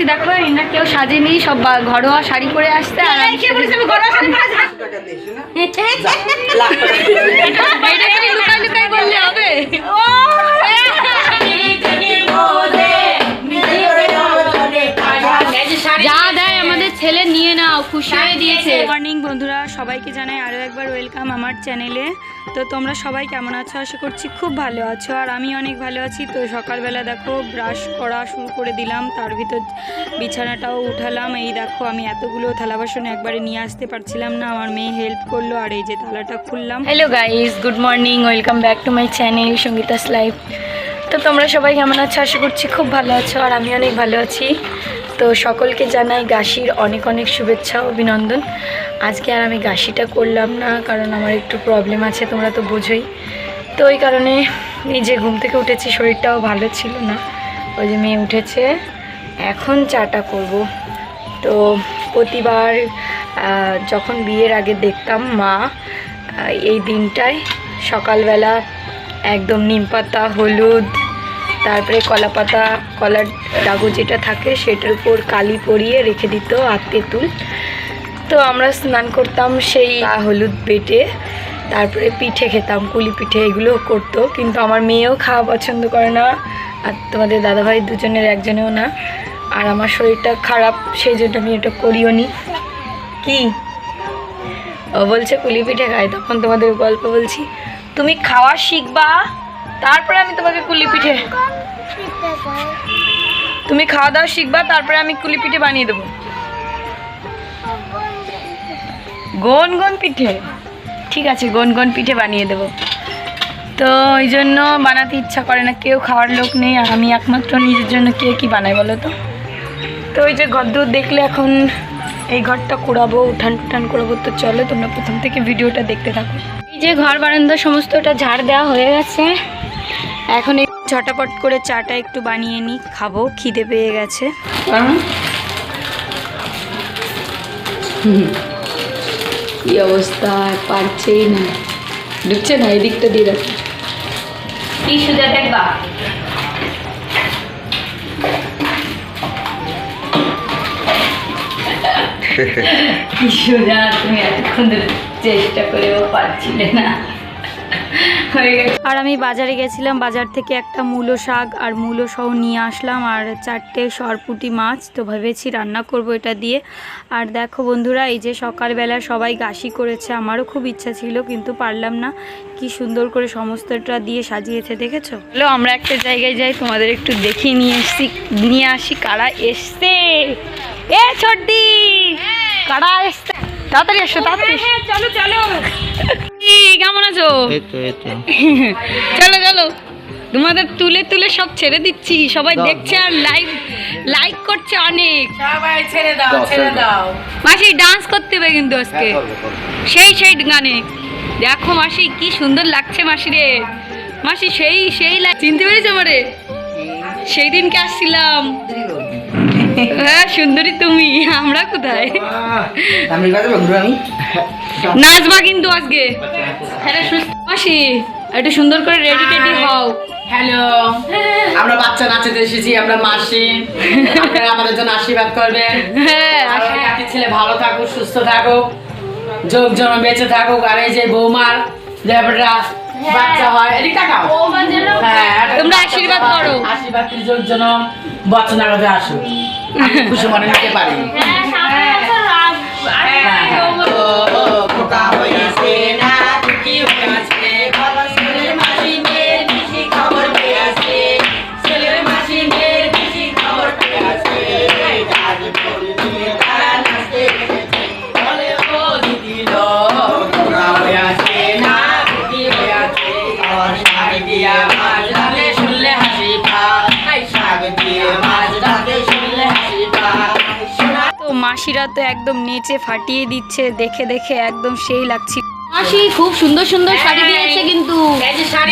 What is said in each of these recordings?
দেখো এনা কেউ সাজেনি, সব ঘরোয়া শাড়ি পরে আসতে। আর আমি লুকাই লুকাই বললে হবে? যা দেয় আমাদের ছেলে নিয়ে নাও, খুশি হয়ে দিয়েছে। মর্নিং বন্ধুরা, সবাইকে জানাই আরও একবার ওয়েলকাম আমার চ্যানেলে। তো তোমরা সবাই কেমন আছো? আশা করছি খুব ভালো আছো, আর আমি অনেক ভালো আছি। তো সকালবেলা দেখো ব্রাশ করা শুরু করে দিলাম, তার ভিতর বিছানাটাও উঠালাম। এই দেখো আমি এতগুলো থালা বাসন একবারে নিয়ে আসতে পারছিলাম না, আমার মেয়ে হেল্প করলো, আর এই যে থালাটা খুললাম। Hello guys, good morning, welcome back to my channel Sangeeta's life. তো তোমরা সবাই কেমন আছো? আশা করছি খুব ভালো আছো, আর আমি অনেক ভালো আছি। তো সকলকে জানাই গাশির অনেক অনেক শুভেচ্ছা অভিনন্দন। আজকে আর আমি গাশিটা করলাম না, কারণ আমার একটু প্রবলেম আছে, তোমরা তো বোঝোই। তো ওই কারণে নিজে ঘুম থেকে উঠেছি, শরীরটাও ভালো ছিল না। ওই যে মেয়ে উঠেছে, এখন চাটা করব। তো প্রতিবার যখন বিয়ের আগে দেখতাম মা এই দিনটায় সকালবেলা একদম নিম পাতা, হলুদ, তারপরে কলা পাতা, কলার ডাগু যেটা থাকে সেটার উপর কালি পরিয়ে রেখে দিত আর তেঁতুল। তো আমরা স্নান করতাম সেই হলুদ বেটে, তারপরে পিঠে খেতাম, কুলি পিঠে, এগুলো করতো। কিন্তু আমার মেয়েও খাওয়া পছন্দ করে না, আর তোমাদের দাদাভাই দুজনের একজনেও না। আর আমার শরীরটা খারাপ, সেই জন্য আমি এটা করিও নি। কি ও বলছে কুলি পিঠে খাই, তখন তোমাদের গল্প বলছি, তুমি খাওয়া শিখবা তারপরে আমি তোমাকে কুলি পিঠে, তুমি খাওয়া দাওয়া শিখবা তারপরে আমি কুলি পিঠে বানিয়ে দেবো। গন গন পিঠে, ঠিক আছে, গন গন পিঠে বানিয়ে দেবো। তো ওই জন্য বানাতে ইচ্ছা করে না, কেউ খাওয়ার লোক নেই, আর আমি একমাত্র নিজের জন্য কে কি বানাই বলো তো। তো ওই যে ঘরদূর দেখলে এখন এই ঘরটা কুড়াবো, উঠান টুঠান করাবো। তো চলো তোমরা প্রথম থেকে ভিডিওটা দেখতে থাকো। এই যে ঘর বারান্দা সমস্তটা ঝাড় দেওয়া হয়ে গেছে, এখন এই ঝটাপট করে চাটা একটু বানিয়ে নিই, খাবো, খিদে পেয়ে গেছে। কি অবস্থা, পারছেই না, ঢুকছে না, এদিকটা দিয়ে রাখো। কি সুজা দেখবা, কি সুজা, তুমি এতক্ষণ ধরে চেষ্টা করেও পারছিলে না, হয়ে গেছে। আর আমি বাজারে গেছিলাম, বাজার থেকে একটা মূলো শাক আর মূলো সহ নিয়ে আসলাম, আর 4টে সরপুঁটি মাছ। তো ভেবেছি রান্না করব এটা দিয়ে। আর দেখো বন্ধুরা, এই যে সকালবেলা সবাই গাশি করেছে, আমারও খুব ইচ্ছা ছিল কিন্তু পারলাম না। কি সুন্দর করে সমস্তটা দিয়ে সাজিয়েছে, দেখেছো? হলো আমরা একটা জায়গায় যাই, তোমাদের একটু দেখিয়ে নিয়ে আসি কারা এসছে। এ ছোটি, কারা এসছে, তাড়াতাড়ি এসো, তাড়াতাড়ি চলো চলো। কেমন আছো? চলো চলো, তোমাদের তুলে তুলে সব ছেড়ে দিচ্ছি, সবাই দেখছে আর লাইক করছে অনেক। সবাই ছেড়ে দাও, ছেড়ে দাও। মাসি ডান্স করতে হবে কিন্তু আজকে, সেই সেই গানে। দেখো মাসি কি সুন্দর লাগছে মাসি রে, মাসি সেই সেই চিনতে পেরেছো আমারে? সেই দিনকে আসছিলাম। হ্যাঁ সুন্দরী তুমি, আমরা কোথায়? নাচবা কিন্তু আজকে। মাসি একটু সুন্দর করে রেডি টেডি হও। হ্যালো, আমরা বাচ্চা নাচতে এসেছি, আমরা মাসি, আপনারা আমাদের জন্য আশীর্বাদ করবেন। হ্যাঁ, কাকির ছেলে ভালো থাকুক, সুস্থ থাকুক, যোগ জন্ম বেঁচে থাকুক। আর এই যে বৌমার দেবরা বাচ্চা হয়, এদিক তাকাও, হ্যাঁ তোমরা আশীর্বাদ করো, আশীর্বাদ যোগ জন্ম বচন আগে আসুক, খুশি মনে নিতে পারি। তো মাসিরা তো একদম নেচে ফাটিয়ে দিচ্ছে, দেখে দেখে একদম সেই লাগছে। মাসি খুব সুন্দর সুন্দর শাড়ি দিয়েছে, কিন্তু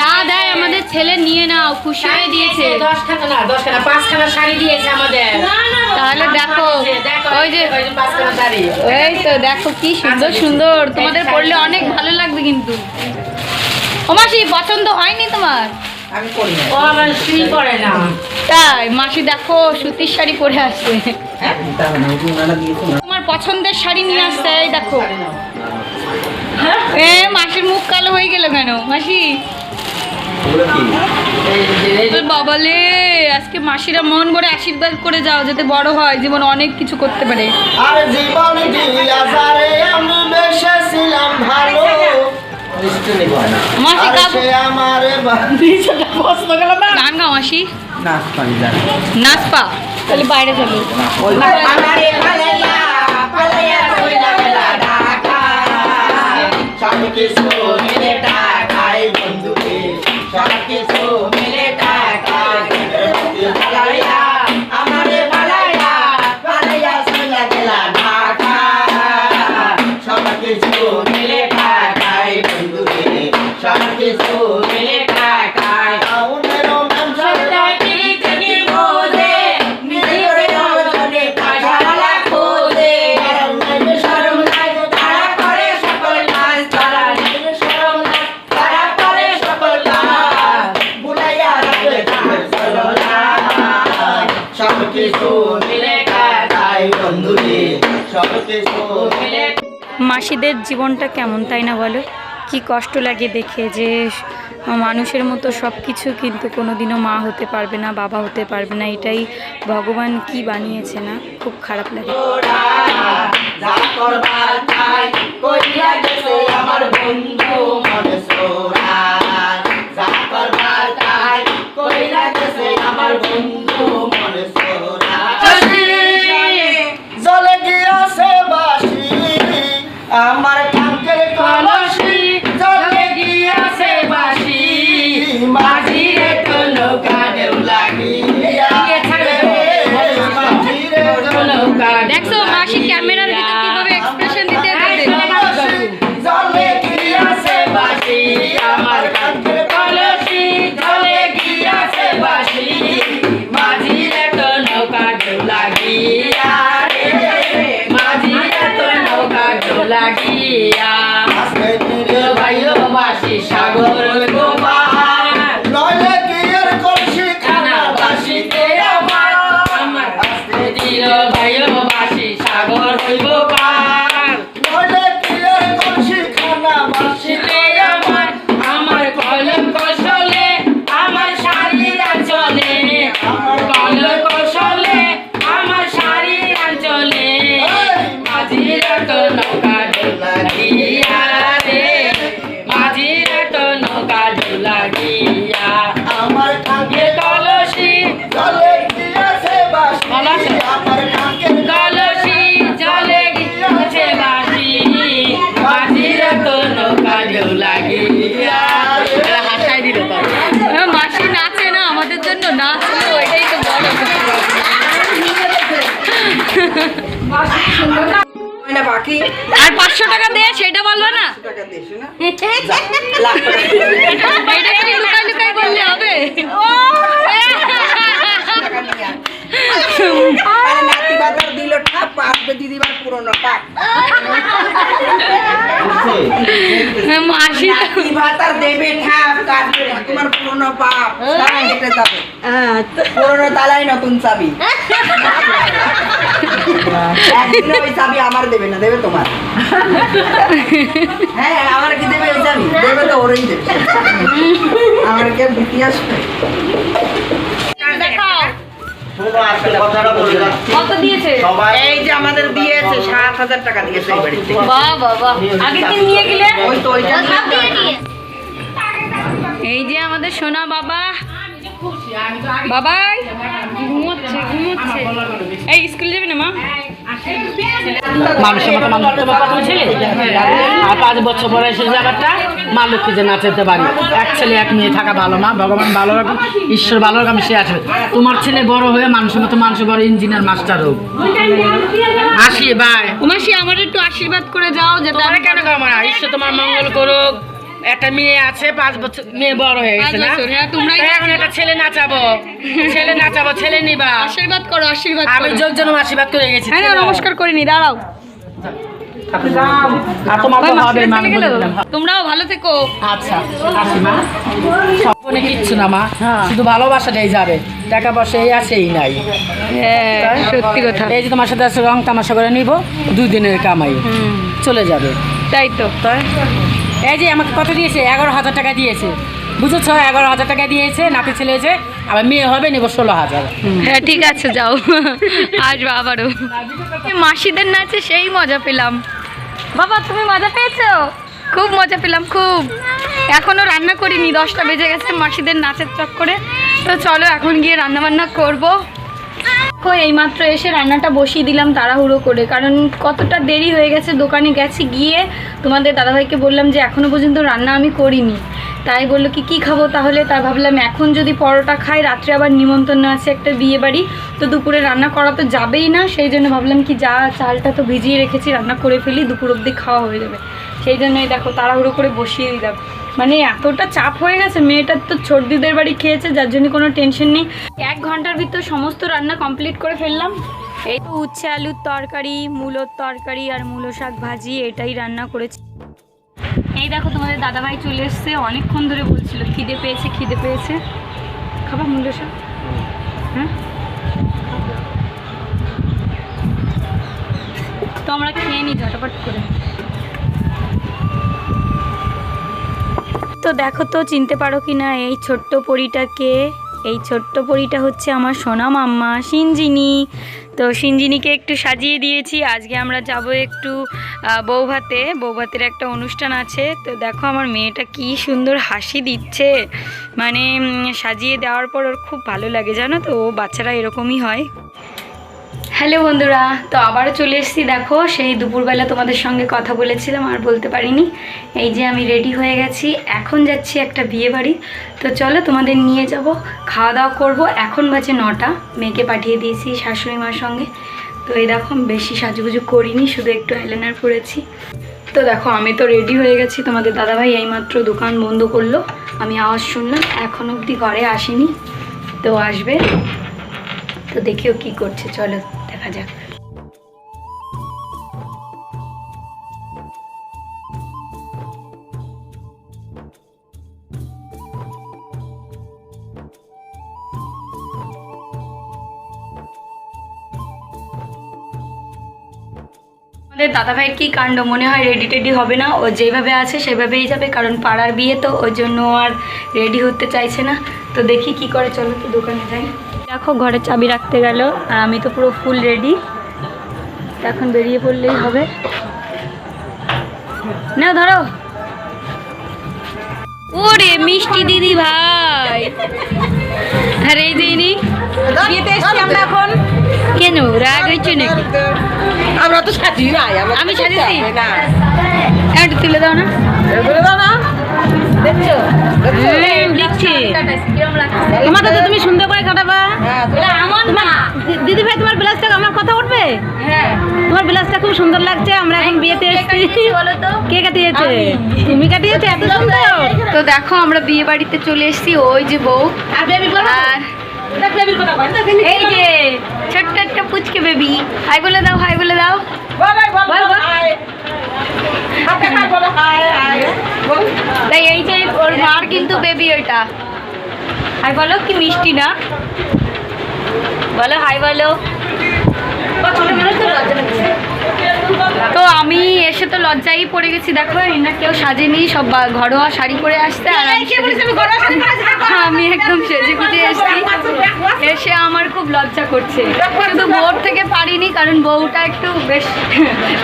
যা দেয় আমাদের ছেলে নিয়ে নাও, খুশি হয়ে দিয়েছে। 10খানা না, 10খানা, 5খানা শাড়ি দিয়েছে আমাদের। তাহলে দেখো ওই যে 5খানা শাড়ি, এই তো দেখো কি সুন্দর সুন্দর, তোমাদের পরলে অনেক ভালো লাগবে। কিন্তু ও মাসি পছন্দ হয়নি তোমার? আমি পড়ি না। ও আবার শুই পড়ে না। তাই মাসি দেখো সুতির শাড়ি পরে আসছে। হ্যাঁ, দিতে হবে না, ওই যে উনারা দিয়েছে না। তোমার পছন্দের শাড়ি নিয়ে আসছে, এই দেখো। এ মাসির মুখ কালো হয়ে গেল কেন মাসি? ওগুলো কি? এই বাবালে, আজকে মাসিরা মন ভরে আশীর্বাদ করে যাও যাতে বড় হয়, জীবন অনেক কিছু করতে পারে। আর জীবন দিয়া যারে আমি বেসেছিলাম ভালো, স্টুডেন্ট হয় না। মাসি আর গাবো, সে আমারে নিচেটা পছন্দ গেল না। গান গাও মাসি, নাচ পানি যায়। নাচ পা, তাহলে বাইরে যাবে। আমারে পালাইয়া পালাইয়া কইলা গেলা ঢাকা, সব কিছু মিলে টাকাই বন্ধুরে, সব কিছু মিলে টাকাই পালাইয়া, আমারে পালাইয়া পালাইয়া কইলা গেলা ঢাকা, সব কিছু মিলে টাকাই বন্ধুরে, সব কিছু মিলে টাকাই। আউনেরও নাম সদাই তিনি বোঝে, নিজের জনে পাশালা খোঁজে, শরম নাই তারা করে সকল কাজ, তারা শরম নাই তারা করে সকল কাজ, বুলাইয়া রাখে তাহার সরলায়, সব কিছু মিলে কাটাই বন্ধুরে, সব কিছু মিলে। মাসিদের জীবনটা কেমন তাই না বলো? কি কষ্ট লাগে দেখে যে মানুষের মতো সব কিছু, কিন্তু কোনোদিনও মা হতে পারবে না, বাবা হতে পারবে না। এটাই ভগবান কি বানিয়েছে না, খুব খারাপ লাগে। যা করবার তাই কইরা গেছে আমার বন্ধু মনে সোরা, যা করবার তাই কইরা গেছে আমার বন্ধু মনে সোরা। জলে গিয়াছে বাসি আমার কাঙ্কের কলসি, জলে গিয়াছে বাসি মাঝিরে তো নৌকা ঢেউ লাগিয়া, মাঝিরে তো নৌকা দেখছো মাসি ক্যামেরার ভিতর কিভাবে এক্সপ্রেশন দিতে পারে। জলে গিয়াছে বাসি আমার কাঙ্কের কলসি, জলে গিয়াছে বাসি মাঝিরে তো নৌকা ঢেউ লাগিয়া রে, মাঝিরে তো নৌকা ঢেউ লাগিয়া। ভাইও বাসি সাগর গোপাল, নইলে গিয়ের কলসি খানা বাসিতে আমার, আমার আস্তে দিল ভাইও বাসি সাগর হইব পার, নইলে গিয়ের কলসি খানা বাসিতে আমার, আমার কলম কৌশলে আমার শাড়ির আঁচলে, আমার কলম কৌশলে আমার শাড়ির আঁচলে, মাঝির তো নৌকা ডোলা গিয়া রে, মাঝির তো নৌকা ডোলা গিয়া, আমার কাঙ্কের কলসি জলে গিয়াছে বাসি, আমার কাঙ্কের কলসি জলে গিয়াছে বাসি মাঝির তো নৌকা ডোলা গিয়া। হাসাই দিল মাসি নাচে না আমাদের জন্য, নাচলো, এটাই তো বড়। হয় না বাকি আর 500 টাকা দে, সেটা বলবো না। টাকা দিয়েছো না? লাখ টাকা এটা কি লুকাই লুকাই বললে হবে? টাকা নিয়ে আয়। আরে নাতি বাজার দিল ঠাপ, আসবে দিদিবার পুরনো টাক। মাসি নাতি ভাতার দেবে ঠাপ, কাটবে তোমার পুরনো পাপ, তারা হেঁটে যাবে। পুরনো তালাই নতুন চাবি। একদিন ওই চাবি আমার দেবে না, দেবে তোমার। হ্যাঁ, আমার কি দেবে ওই চাবি? দেবে তো ওরই দেবে। আমার কে ভীতি আসবে? দেখাও শোনো আসলে কথাটা বলে যাচ্ছি, কত দিয়েছে। সবাই এই যে আমাদের দিয়েছে 7,000 টাকা দিয়েছে এই বাড়িতে। বাহ বাবা, আগের দিন নিয়ে গেলে। ওই তো ওইটা এই যে আমাদের সোনা বাবা, বাবাই ঘুমোচ্ছে ঘুমোচ্ছে। এই স্কুলে যাবে না মা? মানুষের মতো মানুষ তোমার কত ছেলে আর 5 বছর বয়সের ব্যাপারটা মা লক্ষ্মী যে নাচাতে পারি। এক ছেলে এক মেয়ে থাকা ভালো, মা ভগবান ভালো রাখুন, ঈশ্বর ভালো রাখুন, সে আসবে। তোমার ছেলে বড় হয়ে মানুষের মতো মানুষের বড় ইঞ্জিনিয়ার মাস্টার হোক। আসি বাই। মাসি আমার একটু আশীর্বাদ করে যাও, যেটা তোমার কেন আমার ঈশ্বর তোমার মঙ্গল করুক। একটা মেয়ে আছে 5 বছর, মেয়ে বড় হয়ে গেছে না? 5 বছর, হ্যাঁ, তোমরাই তাই এখন একটা ছেলে নাচাবো, ছেলে নাচাবো, ছেলে নিবা। আশীর্বাদ করো, আশীর্বাদ আমি করো। যোগ জন্ম আশীর্বাদ করে গেছি। হ্যাঁ, নমস্কার করিনি, দাঁড়াও। আর তোমার তো ওই হবে মাসিরা মা, চলে আমি গেল? বলে দিলাম। তোমরাও ভালো থেকো। আচ্ছা আসি মা, স্বপ্নে কিচ্ছু না মা, শুধু ভালোবাসাটাই যাবে, টাকা পয়সা এই আছে এই নাই। হ্যাঁ সত্যি কথা। এই যে তোমার সাথে আছে রং তামাশা করে নিব, 2 দিনের কামাই চলে যাবে। তাই তো। তাই এই যে আমাকে কত দিয়েছে, 11,000 টাকা দিয়েছে, বুঝেছো? 11,000 টাকা দিয়েছে, নাতি ছেলে হয়েছে, আবার মেয়ে হবে নেবো 16,000। হ্যাঁ ঠিক আছে যাও, আসবো আবারও। মাসিদের নাচে সেই মজা পেলাম। বাবা তুমি মজা পেয়েছো? খুব মজা পেলাম খুব। এখনো রান্না করিনি, 10টা বেজে গেছে মাসিদের নাচের চক্করে। তো চলো এখন গিয়ে রান্না বান্না করবো। এইমাত্র এসে রান্নাটা বসিয়ে দিলাম তাড়াহুড়ো করে, কারণ কতটা দেরি হয়ে গেছে। দোকানে গেছি, গিয়ে তোমাদের দাদাভাইকে বললাম যে এখনো পর্যন্ত রান্না আমি করিনি। তাই বললো কি খাবো তাহলে, তাই ভাবলাম এখন যদি পরোটা খাই, রাত্রে আবার নিমন্ত্রণ আছে একটা বিয়ে বাড়ি, তো দুপুরে রান্না করা তো যাবেই না। সেই জন্য ভাবলাম কি যা চালটা তো ভিজিয়ে রেখেছি, রান্না করে ফেলি, দুপুর অবধি খাওয়া হয়ে যাবে। সেই জন্যই দেখো তাড়াহুড়ো করে বসিয়ে দিলাম। মানে এতটা চাপ হয়ে গেছে, মেয়েটার তো ছোটদিদের বাড়ি খেয়েছে, যার জন্য কোনো টেনশন নেই। 1 ঘন্টার ভিতর সমস্ত রান্না কমপ্লিট করে ফেললাম। এই তো উচ্ছে আলুর তরকারি, মূলোর তরকারি আর মূলো শাক ভাজি, এটাই রান্না করেছি। এই দেখো তোমাদের দাদাভাই চলে এসছে, অনেকক্ষণ ধরে বলছিল খিদে পেয়েছে খিদে পেয়েছে। খাবার মূলো শাক? হ্যাঁ তো আমরা খেয়ে নিই ঝটাপট করে। তো দেখো তো চিনতে পারো কি না এই ছোট্ট পরীটাকে? এই ছোট্ট পরীটা হচ্ছে আমার সোনা মাম্মা সিঞ্জিনি। তো সিঞ্জিনিকে একটু সাজিয়ে দিয়েছি। আজকে আমরা যাব একটু বৌভাতের একটা অনুষ্ঠান আছে। তো দেখো আমার মেয়েটা কি সুন্দর হাসি দিচ্ছে, মানে সাজিয়ে দেওয়ার পর ওর খুব ভালো লাগে, জানো তো, ও বাচ্চারা এরকমই হয়। হ্যালো বন্ধুরা, তো আবারও চলে এসেছি। দেখো সেই দুপুরবেলা তোমাদের সঙ্গে কথা বলেছিলাম আর বলতে পারিনি। এই যে আমি রেডি হয়ে গেছি, এখন যাচ্ছি একটা বিয়ে বাড়ি। তো চলো তোমাদের নিয়ে যাব, খাওয়া দাওয়া করবো। এখন বাজে 9টা, মেয়েকে পাঠিয়ে দিয়েছি শাশুড়ি মার সঙ্গে। তো এই দেখো বেশি সাজুগুজু করিনি, শুধু একটু আইলাইনার পরেছি। তো দেখো আমি তো রেডি হয়ে গেছি। তোমাদের দাদাভাই এইমাত্র দোকান বন্ধ করলো, আমি আওয়াজ শুনলাম, এখন অবধি ঘরে আসেনি, তো আসবে। তো দেখিও কি করছে, চলো দেখা যাক। আমাদের দাদাভাইয়ের কি কাণ্ড, মনে হয় রেডি টেডি হবে না, ও যেভাবে আছে সেভাবেই যাবে, কারণ পাড়ার বিয়ে তো, ওই জন্য আর রেডি হতে চাইছে না। তো দেখি কি করে, চলো তো দোকানে যাই। দেখো ঘরে চাবি রাখতে গেল, আর আমি তো পুরো ফুল রেডি, এখন বেরিয়ে পড়লেই হবে। না ধরো, ওরে মিষ্টি দিদি ভাই, আরে এই যে ইনি বিয়েতে এসেছি আমরা এখন। কেন রাগ হয়েছে নাকি? আমরা তো সাজি নাই, আমি সাজিয়েছি না, একটু তুলে দাও না, বলে দাও না, দেখছো দেখছি তোমার তো তুমি সুন্দর করে কাটাবা। আমার না দিদি ভাই তোমার ব্লাউজটা আমার কথা উঠবে? হ্যাঁ তোমার ব্লাউজটা খুব সুন্দর লাগছে। আমরা এখন বিয়েতে এসেছি। বলো তো কে কাটিয়েছে? তুমি কাটিয়েছো? এত সুন্দর। তো দেখো আমরা বিয়ে বাড়িতে চলে এসেছি, ওই যে বউ আর এই যে ছোট্ট একটা পুচকে বেবি। হাই বলে দাও, হাই বলে দাও। তাই এই যে ওর মার কিন্তু বেবি ওইটা। হাই বলো, কি মিষ্টি না, বলো হাই বলো। তো আমি এসে তো লজ্জাই পড়ে গেছি। দেখো এনা কেউ সাজেনি, সব ঘরোয়া শাড়ি পরে আসতে, আর আমি একদম সেজে গুজে এসেছি। এসে আমার খুব লজ্জা করছে, শুধু বউর থেকে পারিনি, কারণ বউটা একটু বেশ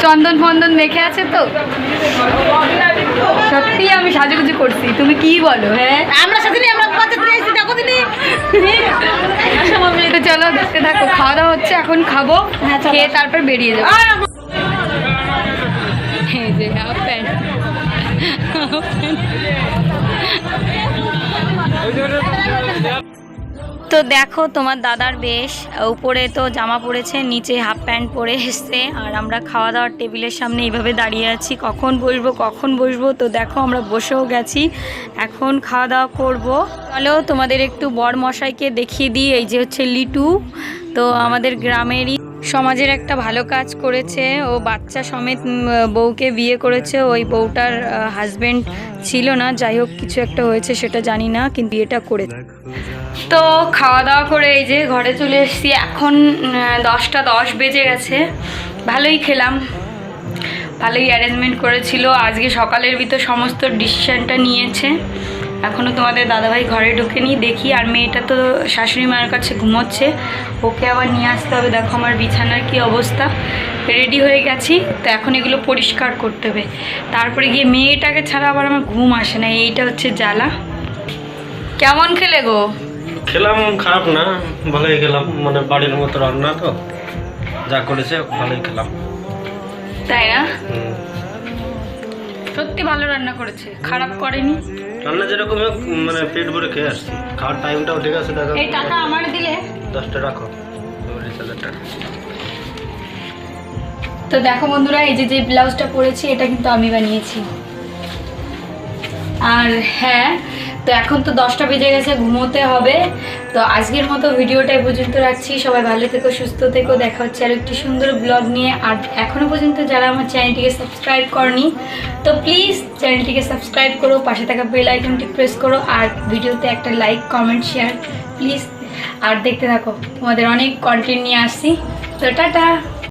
চন্দন ফন্দন মেখে আছে। তো সত্যি আমি সাজুগুজু করছি, তুমি কি বলো? হ্যাঁ আমরা সাজিনি, আমরা দেখো দিদি। তো চলো দেখতে থাকো, খাওয়া দাওয়া হচ্ছে, এখন খাবো, খেয়ে তারপর বেরিয়ে যাবো। এই যে হাফ প্যান্ট, তো দেখো তোমার দাদার বেশ, উপরে তো জামা পরেছে, নিচে হাফ প্যান্ট পরে এসছে, আর আমরা খাওয়া দাওয়ার টেবিলের সামনে এইভাবে দাঁড়িয়ে আছি, কখন বসবো। তো দেখো আমরা বসেও গেছি, এখন খাওয়া দাওয়া করবো। চলো তোমাদের একটু বর মশাইকে দেখিয়ে দিই। এই যে হচ্ছে লিটু, তো আমাদের গ্রামেরই সমাজের একটা ভালো কাজ করেছে। ও বাচ্চা সমেত বউকে বিয়ে করেছে। ওই বউটার হাজবেন্ড ছিল না, যাই হোক কিছু একটা হয়েছে সেটা জানি না, কিন্তু বিয়েটা করেছে। তো খাওয়া দাওয়া করে এই যে ঘরে চলে এসেছি। এখন 10টা 10 বেজে গেছে। ভালোই খেলাম, ভালোই অ্যারেঞ্জমেন্ট করেছিল। আজকে সকালের ভিতর সমস্ত ডিসিশনটা নিয়েছে। এখনও তোমাদের দাদাভাই ঘরে ঢোকেনি, দেখি। আর মেয়েটা তো শাশুড়ি মায়ের কাছে ঘুমোচ্ছে, ওকে আবার নিয়ে আসতে হবে। দেখো আমার বিছানার কি অবস্থা। রেডি হয়ে গেছি, তো এখন এগুলো পরিষ্কার করতে হবে। তারপরে গিয়ে মেয়েটাকে ছাড়া আবার আমার ঘুম আসে না, এইটা হচ্ছে জ্বালা। কেমন খেলে গো? খেলাম, খারাপ না, ভালোই খেলাম। মানে বাড়ির মতো রান্না তো, যা করেছে ভালোই খেলাম। তাই না? সত্যি ভালো রান্না করেছে, খারাপ করেনি। রান্না যেরকম হোক, মানে পেট ভরে খেয়ে আসছি। খাওয়ার টাইমটাও ঠিক আছে। দেখো এই টাকা আমার দিলে 10টা রাখো, 40,000 টাকা। তো দেখো বন্ধুরা, এই যে ব্লাউজটা পরেছি এটা কিন্তু আমি বানিয়েছি। আর হ্যাঁ, তো এখন তো 10টা বেজে গেছে, ঘুমোতে হবে। তো আজকের মতো ভিডিওটা এই পর্যন্ত রাখছি। সবাই ভালো থেকো, সুস্থ থেকো। দেখা হচ্ছে আর একটি সুন্দর ব্লগ নিয়ে। আর এখনও পর্যন্ত যারা আমার চ্যানেলটিকে সাবস্ক্রাইব করনি, তো প্লিজ চ্যানেলটিকে সাবস্ক্রাইব করো, পাশে থাকা বেল আইকনটি প্রেস করো, আর ভিডিওতে একটা লাইক কমেন্ট শেয়ার প্লিজ। আর দেখতে থাকো, তোমাদের অনেক কন্টেন্ট নিয়ে আসছি। তো টাটা।